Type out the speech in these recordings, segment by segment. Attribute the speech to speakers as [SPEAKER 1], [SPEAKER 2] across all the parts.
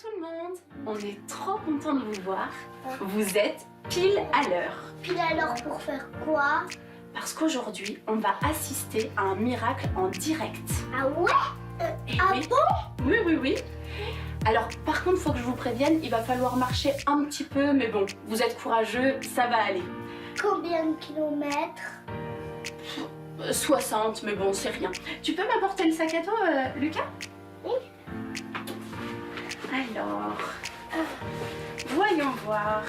[SPEAKER 1] tout le monde, on est trop content de vous voir. Vous êtes pile à l'heure.
[SPEAKER 2] Pile à l'heure pour faire quoi?
[SPEAKER 1] Parce qu'aujourd'hui, on va assister à un miracle en direct.
[SPEAKER 2] Ah ouais?
[SPEAKER 1] Et
[SPEAKER 2] Ah
[SPEAKER 1] oui.
[SPEAKER 2] bon?
[SPEAKER 1] Oui. Alors, par contre, faut que je vous prévienne, il va falloir marcher un petit peu, mais bon, vous êtes courageux, ça va aller.
[SPEAKER 2] Combien de kilomètres?
[SPEAKER 1] 60, mais bon, c'est rien. Tu peux m'apporter le sac à dos, Lucas?
[SPEAKER 2] Oui.
[SPEAKER 1] Alors, voyons voir.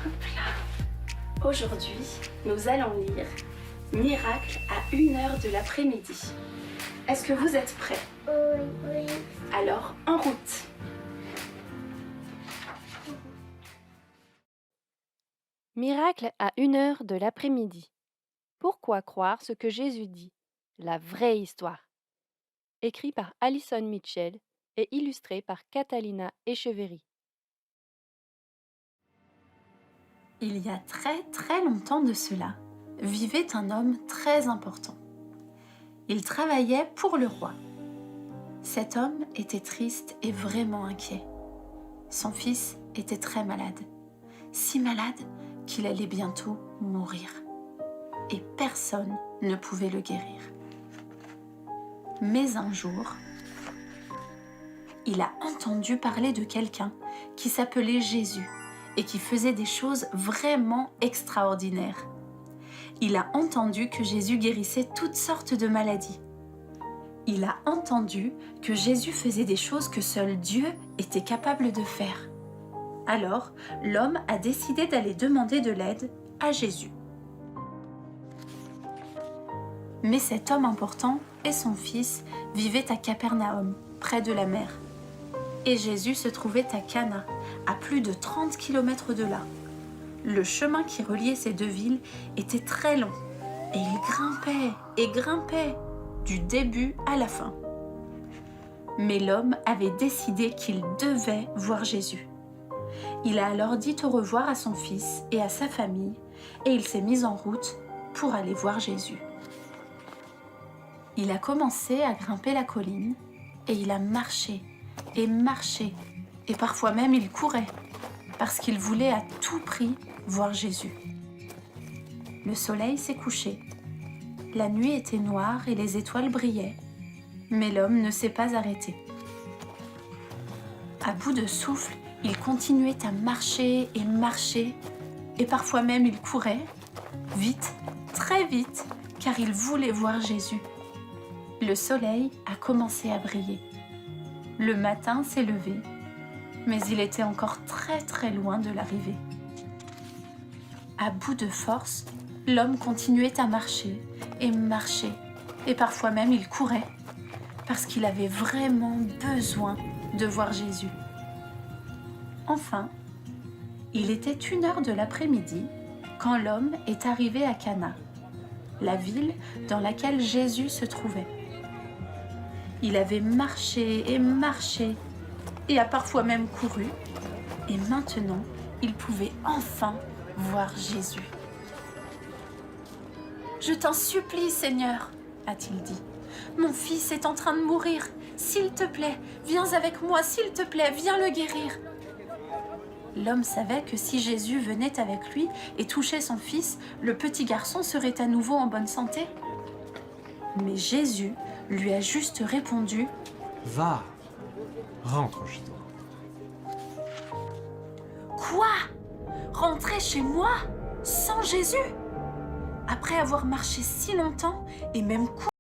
[SPEAKER 1] Hop là. Aujourd'hui, nous allons lire Miracle à 1h de l'après-midi. Est-ce que vous êtes prêts?
[SPEAKER 2] Oui.
[SPEAKER 1] Alors, en route.
[SPEAKER 3] Miracle à 1h de l'après-midi. Pourquoi croire ce que Jésus dit? La vraie histoire. Écrit par Alison Mitchell et illustré par Catalina Echeverry.
[SPEAKER 4] Il y a très longtemps de cela, vivait un homme très important. Il travaillait pour le roi. Cet homme était triste et vraiment inquiet. Son fils était très malade, si malade qu'il allait bientôt mourir. Et personne ne pouvait le guérir. Mais un jour, il a entendu parler de quelqu'un qui s'appelait Jésus et qui faisait des choses vraiment extraordinaires. Il a entendu que Jésus guérissait toutes sortes de maladies. Il a entendu que Jésus faisait des choses que seul Dieu était capable de faire. Alors, l'homme a décidé d'aller demander de l'aide à Jésus. Mais cet homme important et son fils vivaient à Capernaum, près de la mer. Et Jésus se trouvait à Cana, à plus de 30 km de là. Le chemin qui reliait ces deux villes était très long, et il grimpait, du début à la fin. Mais l'homme avait décidé qu'il devait voir Jésus. Il a alors dit au revoir à son fils et à sa famille, et il s'est mis en route pour aller voir Jésus. Il a commencé à grimper la colline, et il a marché, et parfois même il courait, parce qu'il voulait à tout prix voir Jésus. Le soleil s'est couché, la nuit était noire et les étoiles brillaient, mais l'homme ne s'est pas arrêté. À bout de souffle, il continuait à marcher, et parfois même il courait, vite, très vite, car il voulait voir Jésus. Le soleil a commencé à briller. Le matin s'est levé, mais il était encore très loin de l'arrivée. À bout de force, l'homme continuait à marcher, et parfois même il courait, parce qu'il avait vraiment besoin de voir Jésus. Enfin, il était 1h de l'après-midi quand l'homme est arrivé à Cana, la ville dans laquelle Jésus se trouvait. Il avait marché, et a parfois même couru, et maintenant, il pouvait enfin voir Jésus. « Je t'en supplie, Seigneur, a-t-il dit. Mon fils est en train de mourir. S'il te plaît, viens avec moi, s'il te plaît, viens le guérir. » L'homme savait que si Jésus venait avec lui et touchait son fils, le petit garçon serait à nouveau en bonne santé. Mais Jésus lui a juste répondu «
[SPEAKER 5] Va, rentre chez toi. »
[SPEAKER 4] Quoi? Rentrer chez moi? Sans Jésus? Après avoir marché si longtemps et même couru